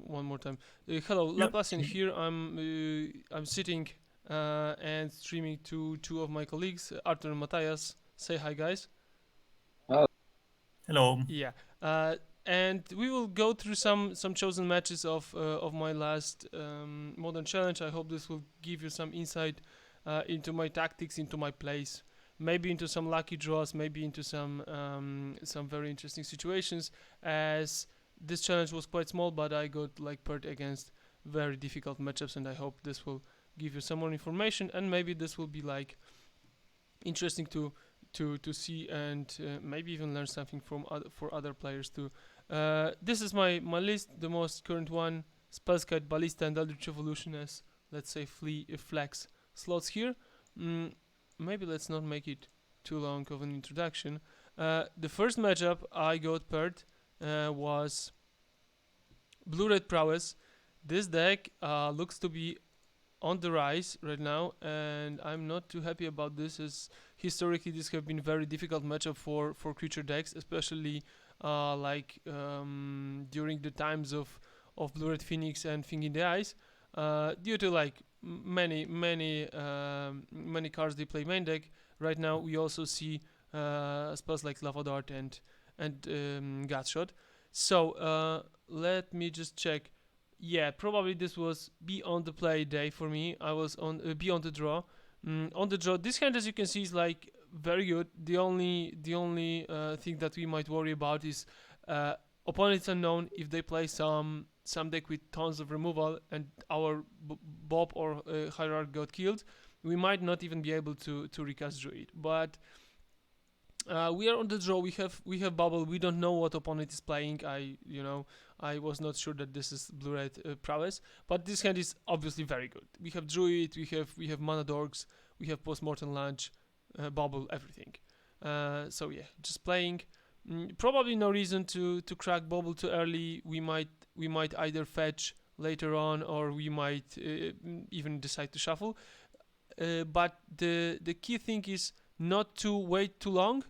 one more time. Hello, Yep. Laplacian here. I'm sitting and streaming to two of my colleagues, Arthur and Matthias. Say hi, guys. Hello. Yeah, and we will go through some chosen matches of my last modern challenge. I hope this will give you some insight into my tactics, into my plays, maybe into some lucky draws, maybe into some very interesting situations. As this challenge was quite small, but I got like paired against very difficult matchups, and I hope this will give you some more information, and maybe this will be like interesting to see and maybe even learn something from for other players too. This is my list, the most current one: Spellskite, Ballista, and Eldritch Evolution as, let's say, flex slots here. Mm, Maybe let's not make it too long of an introduction. The first matchup I got paired was Blue-Red Prowess. This deck looks to be on the rise right now, and I'm not too happy about this, as historically this have been very difficult matchup for creature decks, especially during the times of Blue Red Phoenix and Thing in the Eyes, due to like many cards they play main deck. Right now we also see spells like Lava Dart and Gutshot. So let me just check. Yeah, probably this was beyond the play day for me. I was on beyond the draw. On the draw, this hand, as you can see, is like very good. The only thing that we might worry about is opponents unknown. If they play some deck with tons of removal and our Bob or Hierarch got killed, we might not even be able to recast Druid. But we are on the draw. We have bubble. We don't know what opponent is playing. I was not sure that this is blue red prowess, but this hand is obviously very good. We have Druid. We have mana dorks. We have postmortem lunch, bubble, everything. So yeah, just playing. Probably no reason to crack bubble too early. We might either fetch later on, or we might even decide to shuffle. But the key thing is not to wait too long.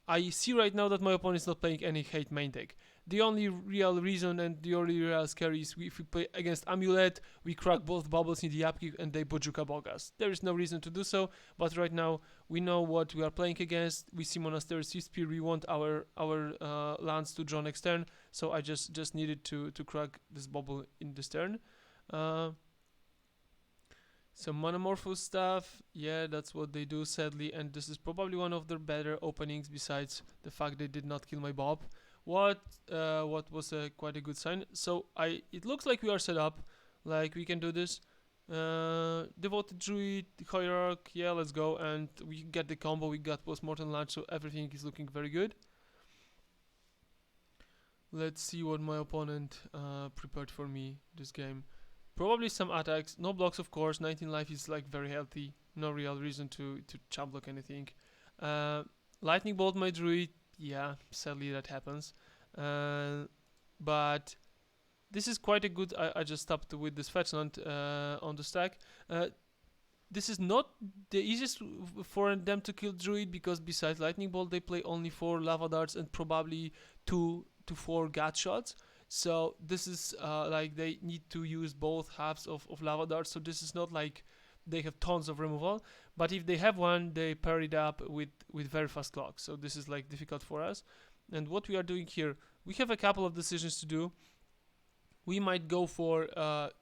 I see right now that my opponent is not playing any hate main deck. The only real reason and the only real scare is if we play against Amulet, we crack both bubbles in the upkeep and they Bojuka Bogas. There is no reason to do so, but right now we know what we are playing against. We see Monastery Sea Spear, we want our lands to draw next turn, so I just needed to crack this bubble in this turn. Some Monomorpho stuff, yeah, that's what they do, sadly, and this is probably one of their better openings, besides the fact they did not kill my Bob. What was quite a good sign. So it looks like we are set up, like we can do this. Devoted Druid, Hierarch, yeah, let's go, and we get the combo, we got Postmortem Lunch, so everything is looking very good. Let's see what my opponent prepared for me this game. Probably some attacks, no blocks of course. 19 life is like very healthy. No real reason to chop block anything. Lightning bolt my druid, yeah, sadly that happens. But this is quite a good. I just stopped with this fetch land on the stack. This is not the easiest for them to kill druid, because besides lightning bolt they play only 4 lava darts and probably 2 to 4 gut shots. So this is like they need to use both halves of lava darts. So this is not like they have tons of removal, but if they have one, they pair it up with very fast clocks. So this is like difficult for us. And what we are doing here, we have a couple of decisions to do. We might go for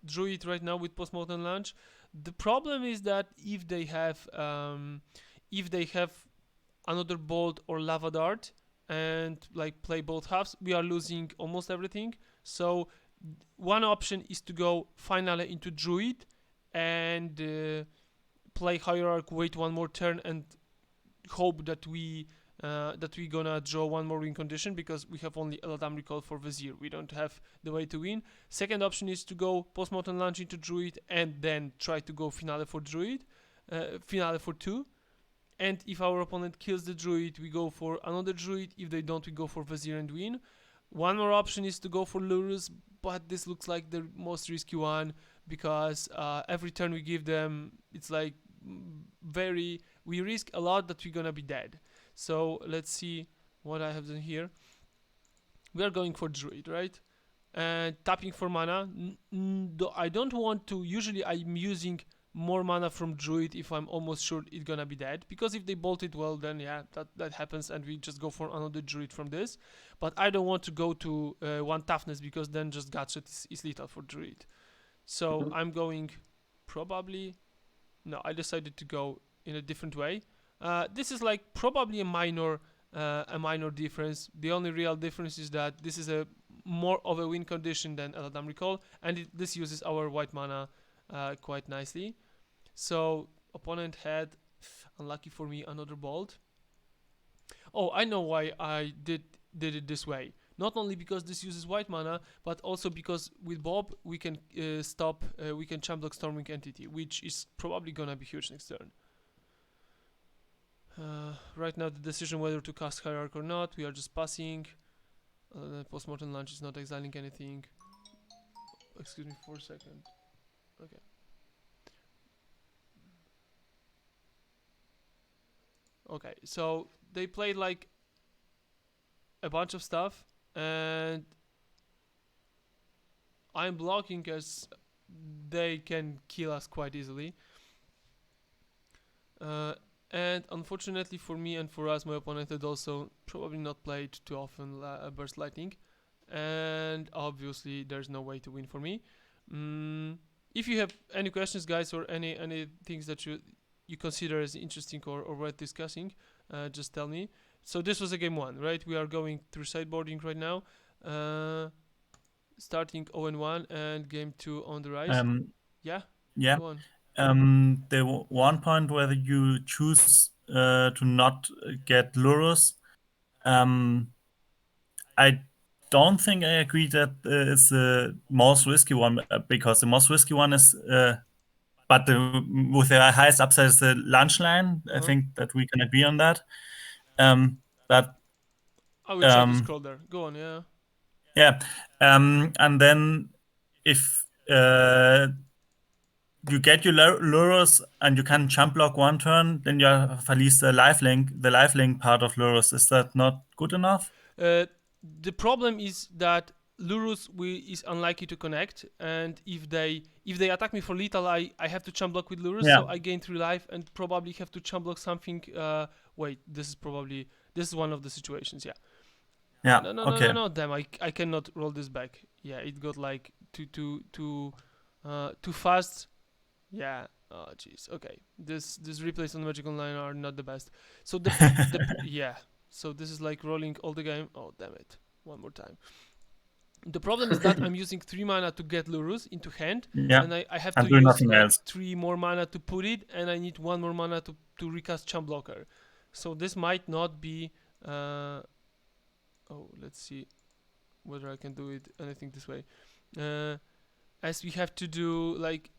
Druid right now with Postmortem Launch. The problem is that if they have another bolt or lava dart and like play both halves, we are losing almost everything. So one option is to go finally into Druid and play Hierarch, wait one more turn, and hope that we gonna draw one more win condition, because we have only Eladam Recall for Vizier. We don't have the way to win. Second option is to go Postmortem Launch into Druid and then try to go Finale for Druid, Finale for 2. And if our opponent kills the Druid, we go for another Druid. If they don't, we go for Vizier and win. One more option is to go for Lurrus, but this looks like the most risky one, because every turn we give them, it's like we risk a lot that we're gonna be dead. So let's see what I have done here. We are going for Druid, right? and tapping for mana. I don't want to. Usually, I'm using more mana from Druid if I'm almost sure it's gonna be dead. Because if they bolt it, well, then yeah, that happens, and we just go for another Druid from this. But I don't want to go to 1 toughness because then just Gutshot is lethal for Druid. So I'm going probably. No, I decided to go in a different way. This is like probably a minor difference. The only real difference is that this is a more of a win condition than Eladam Recall, and this uses our white mana quite nicely. So opponent had, unlucky for me, another bolt. Oh, I know why I did it this way. Not only because this uses white mana, but also because with Bob we can we can champ block Stormwing Entity, which is probably gonna be huge next turn. Right now the decision whether to cast Hierarch or not, we are just passing. Postmortem Launch is not exiling anything. Excuse me for a second. Okay. Okay, so they played like a bunch of stuff, and I'm blocking as they can kill us quite easily. And unfortunately for me and for us, my opponent had also probably not played too often Burst Lightning, and obviously there's no way to win for me. If you have any questions, guys, or any things that you consider as interesting or worth discussing, just tell me. So this was a game 1, right? We are going through sideboarding right now. Starting 0-1 and game 2 on the rise. Yeah? Yeah. Go on. There was one point where you choose to not get Lurrus. I don't think I agree that it's the most risky one, because the most risky one is, but with the highest upside is the lunch line. I think that we can agree on that. But I will try to scroll there. Go on, yeah. yeah, and then if you get your Lurrus and you can jump block 1 turn, then you have at least the lifelink part of Lurrus. Is that not good enough? The problem is that Lurrus is unlikely to connect, and if they attack me for lethal, I have to chump block with Lurrus, so I gain 3 life and probably have to chump block something. Wait, this is one of the situations. Yeah. Yeah. No. Damn, I cannot roll this back. Yeah, it got like too fast. Yeah. Oh jeez. Okay. This replays on Magic Online are not the best. So yeah. So this is like rolling all the game. Oh damn it! One more time. The problem is that I'm using 3 mana to get Lurrus into hand, and I have to use like 3 more mana to put it, and I need 1 more mana to recast Chump Blocker. So this might not be. Oh, let's see whether I can do it anything this way. As we have to do like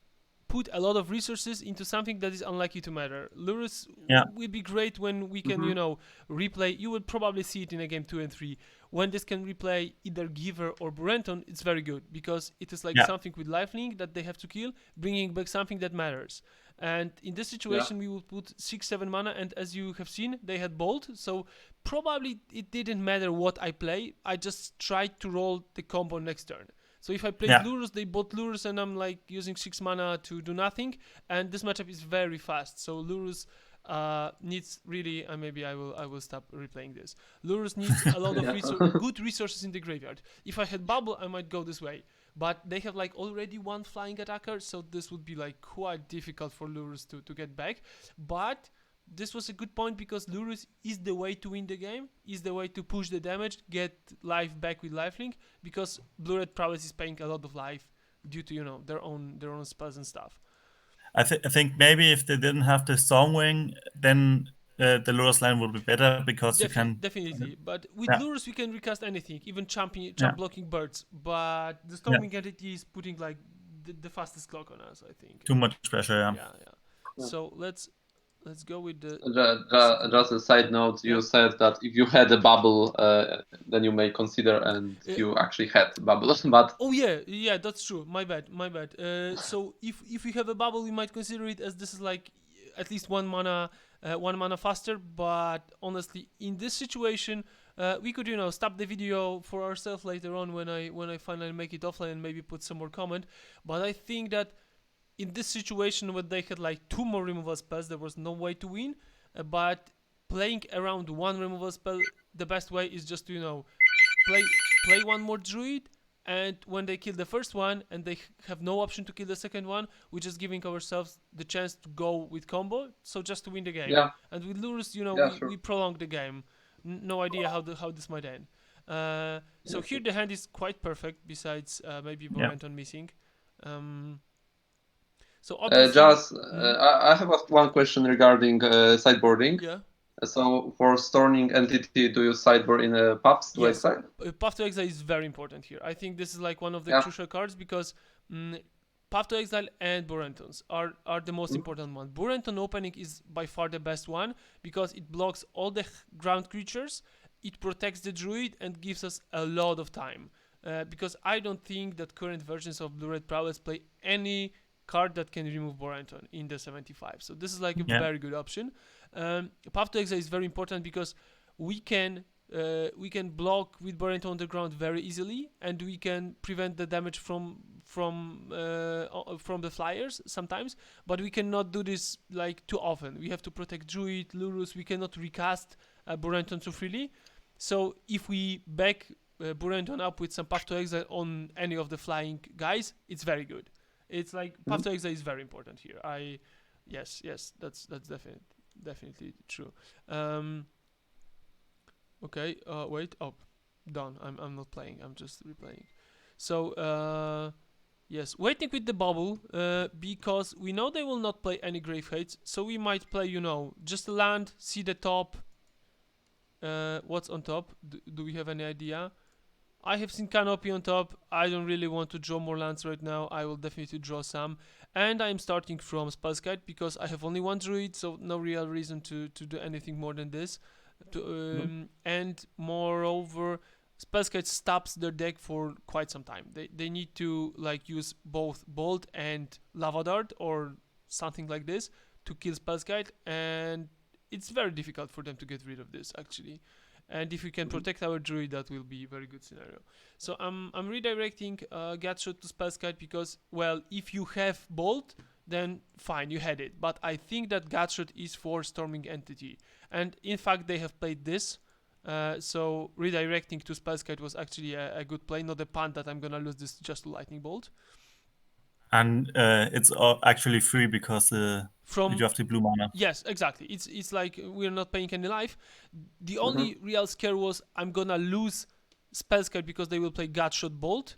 put a lot of resources into something that is unlikely to matter. Lurrus will be great when we can, replay. You will probably see it in a game 2 and 3. When this can replay either Giver or Burenton, it's very good because it is like something with lifelink that they have to kill, bringing back something that matters. And in this situation, we will put 6-7 mana, and as you have seen, they had Bolt, so probably it didn't matter what I play. I just tried to roll the combo next turn. So if I played Lurrus, they bought Lurrus, and I'm like using 6 mana to do nothing. And this matchup is very fast. So Lurrus needs really, maybe I will stop replaying this. Lurrus needs a lot of good resources in the graveyard. If I had Bubble, I might go this way. But they have like already 1 flying attacker, so this would be like quite difficult for Lurrus to get back. But this was a good point because Lurrus is the way to win the game, is the way to push the damage, get life back with lifelink, because UR Prowess is paying a lot of life due to their own spells and stuff. I think maybe if they didn't have the Stormwing, then the Lurrus line would be better because you can definitely. But with Lurrus we can recast anything, even champ blocking birds. But the Stormwing entity is putting like the fastest clock on us, I think. Too much pressure, yeah. So let's go with the. Just a side note, you said that if you had a bubble, then you may consider, and you actually had bubble. But oh yeah, that's true. My bad. So if we have a bubble, we might consider it as this is like at least 1 mana faster. But honestly, in this situation, We could, stop the video for ourselves later on when I finally make it offline and maybe put some more comment. But I think that in this situation when they had like 2 more removal spells, there was no way to win. But playing around 1 removal spell, the best way is just to play 1 more druid, and when they kill the first one and they have no option to kill the second one, we're just giving ourselves the chance to go with combo, so just to win the game. Yeah. And with Lurrus, Sure. we prolong the game. No idea how this might end. So here the hand is quite perfect, besides maybe Borenton missing. So obviously, I have one question regarding sideboarding. yeah. So for Storming Entity, do you sideboard in a Paths to Yes. Exile? Path to Exile is very important here. I think this is like one of the Yeah. crucial cards, because Path to Exile and Borentons are the most important one. Borenton opening is by far the best one, because it blocks all the ground creatures, it protects the druid, and gives us a lot of time. Because I don't think that current versions of UR Prowess play any card that can remove Borenton in the 75. So this is like a very good option. Path to Exile is very important because we can block with Borenton on the ground very easily, and we can prevent the damage from the flyers sometimes, but we cannot do this like too often. We have to protect Druid, Lurrus. We cannot recast Borenton too freely. So if we back Borenton up with some Path to Exile on any of the flying guys, it's very good. It's like Path to Exile is very important here. Yes, that's definitely true. Okay, wait. Oh, done. I'm not playing. I'm just replaying. So, yes, waiting with the bubble, because we know they will not play any Grave Hates, so we might play, just a land, see the top. What's on top? Do we have any idea? I have seen Canopy on top. I don't really want to draw more lands right now. I will definitely draw some. And I'm starting from Spellskite because I have only 1 Druid, so no real reason to do anything more than this. And moreover, Spellskite stops their deck for quite some time. They need to like use both Bolt and Lava Dart or something like this to kill Spellskite, and it's very difficult for them to get rid of this actually. And if we can protect our Druid, that will be a very good scenario. So I'm redirecting Gatshot to Spellskite because, well, if you have Bolt, then fine, you had it. But I think that Gatshot is for Storming Entity. And in fact, they have played this. So redirecting to Spellskite was actually a good play, not a punt that I'm going to lose this just to Lightning Bolt. And it's actually free because you have the blue mana. Yes, exactly. It's like we're not paying any life. The only real scare was I'm gonna lose Spellskite because they will play Gutshot Bolt.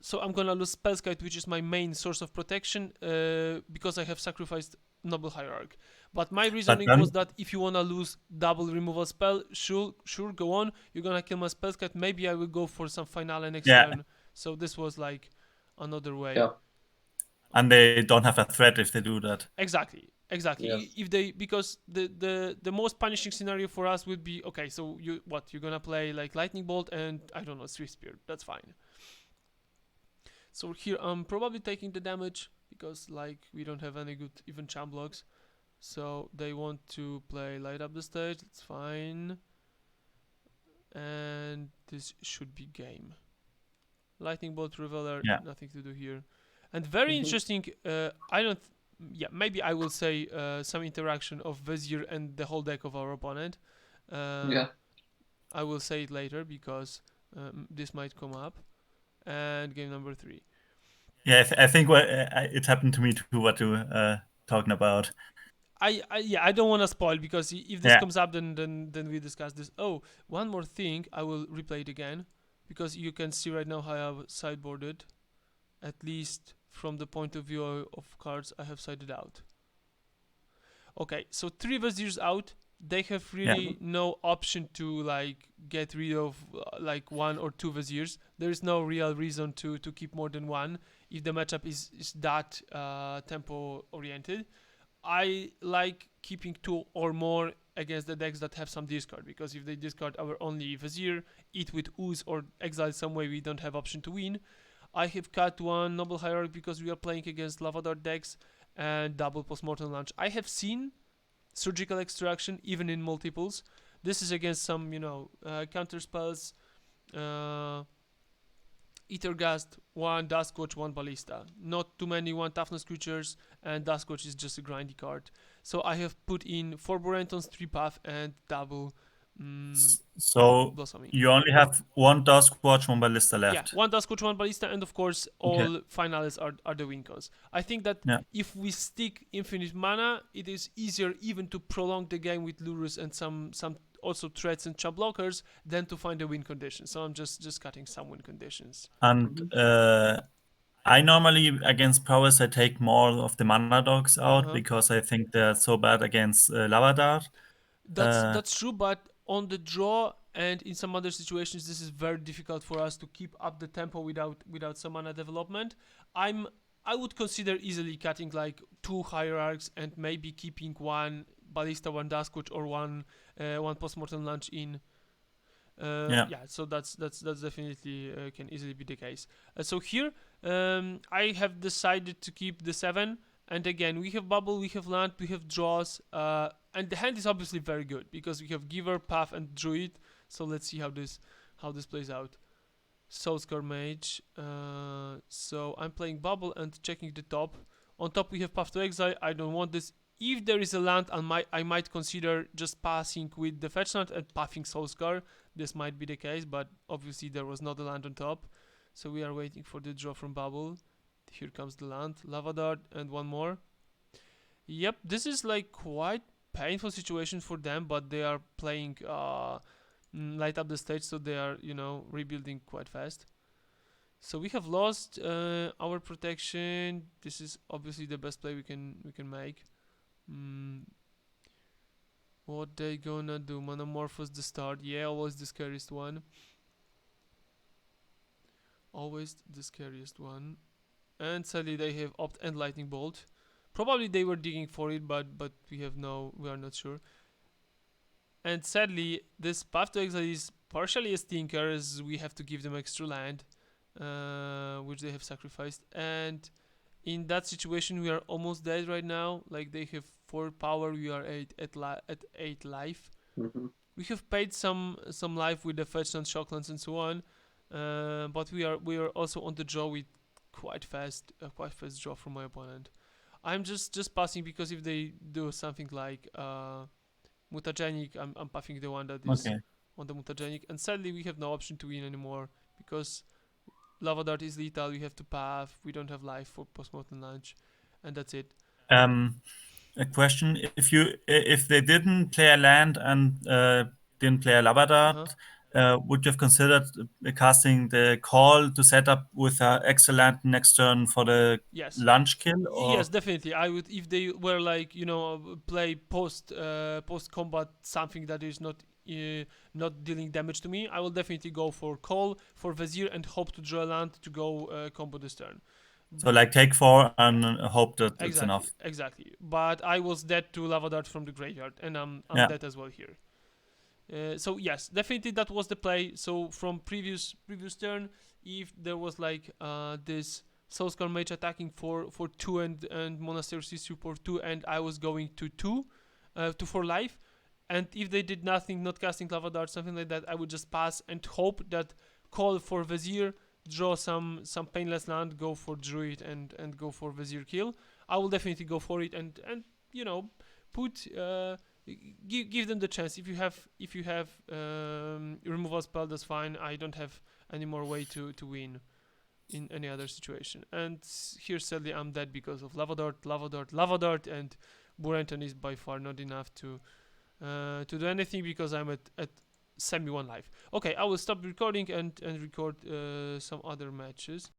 So I'm gonna lose Spellskite, which is my main source of protection, because I have sacrificed Noble Hierarch. But my reasoning was that if you wanna lose double removal spell, sure, go on. You're gonna kill my Spellskite. Maybe I will go for some Finale next turn. So this was like another way. Yeah. And they don't have a threat if they do that. Exactly. Yes. If they, because the most punishing scenario for us would be, okay, so you're gonna play like Lightning Bolt and I don't know, Swift Spear. That's fine. So here I'm probably taking the damage because like we don't have any good even champ blocks. So they want to play Light Up the Stage. That's fine. And this should be game. Lightning Bolt, Reveler, nothing to do here. And very interesting, maybe I will say some interaction of Vizier and the whole deck of our opponent. I will say it later because this might come up. And game number 3. Yeah, I think it happened to me too, what you're talking about. I don't want to spoil because if this comes up, then we discuss this. Oh, one more thing, I will replay it again because you can see right now how I have sideboarded, at least from the point of view of cards I have sided out. Okay, so 3 Viziers out. They have really no option to like get rid of like 1 or 2 Viziers. There is no real reason to keep more than 1 if the matchup is that tempo oriented. I like keeping 2 or more against the decks that have some discard, because if they discard our only Vizier, eat with Ooze or exile some way, we don't have option to win. I have cut 1 Noble Hierarch because we are playing against Lava Dart decks and double Postmortem Launch. I have seen Surgical Extraction even in multiples. This is against some, counter spells. Ethergast, 1 Duskwatch, 1 Ballista. Not too many 1 toughness creatures, and Duskwatch is just a grindy card. So I have put in 4 Borentons, 3 Path, and double So Blossoming. you only have 1 Duskwatch, 1 Ballista Yeah, left. 1 Duskwatch, 1 Ballista, and of course all Okay. finalists are the win cons. I think that Yeah. if we stick infinite mana, it is easier even to prolong the game with Lurrus and some also threats and chump blockers than to find a win condition. So I'm just cutting some win conditions. And I normally against Prowess I take more of the mana dogs out because I think they're so bad against Lava Dart. That's true, but on the draw and in some other situations, this is very difficult for us to keep up the tempo without some mana development. I would consider easily cutting like 2 hierarchs and maybe keeping 1 Ballista, 1 Duskwatch, or 1 postmortem lunch in. So that's definitely can easily be the case. So here I have decided to keep the 7, and again we have bubble, we have land, we have draws, and the hand is obviously very good because we have giver, path, and druid. So let's see how this plays out. Soulscar Mage. So I'm playing bubble and checking the top. On top we have Path to Exile. I don't want this. If there is a land, I might consider just passing with the fetch land and pathing Soulscar. This might be the case, but obviously there was not a land on top. So we are waiting for the draw from bubble. Here comes the land, Lava Dart, and 1 more. Yep, this is like quite painful situation for them, but they are playing light up the stage, so they are rebuilding quite fast. So we have lost our protection. This is obviously the best play we can make. What they gonna do? Monomorphos the start. Yeah, always the scariest one. Always the scariest one. And sadly they have Opt and Lightning Bolt. Probably they were digging for it, but we are not sure. And sadly, this Path to Exile is partially a stinker, as we have to give them extra land, which they have sacrificed. And in that situation, we are almost dead right now. Like they have 4 power, we are at 8 life. We have paid some life with the fetchlands, shocklands, and so on. But we are also on the draw with quite fast draw from my opponent. I'm just passing because if they do something like mutagenic, I'm pathing the one that is on the mutagenic, and sadly we have no option to win anymore because Lava Dart is lethal. We have to path. We don't have life for postmortem launch, and that's it. A question: if they didn't play a land and didn't play a Lava Dart, would you have considered casting the call to set up with an excellent next turn for the lunch kill? Or? Yes, definitely. I would, if they were like play post combat something that is not dealing damage to me, I will definitely go for call for Vizier and hope to draw a land to go combo this turn. So like take 4 and hope that it's enough. Exactly. But I was dead to Lava Dart from the graveyard, and I'm dead as well here. So yes, definitely that was the play. So from previous4 if there was like this Soulscar Mage attacking for 2 and Monastery Sister for 2, and I was going to 2 to 4 life, and if they did nothing, not casting Lava Dart, something like that, I would just pass and hope that call for Vizier, draw some painless land, go for Druid and go for Vizier kill. I will definitely go for it and put give them the chance. If you have removal spell, that's fine. I don't have any more way to win in any other situation. And here sadly I'm dead because of Lava Dart, and Borenton is by far not enough to do anything because I'm at semi 1 life. Okay, I will stop recording and record some other matches.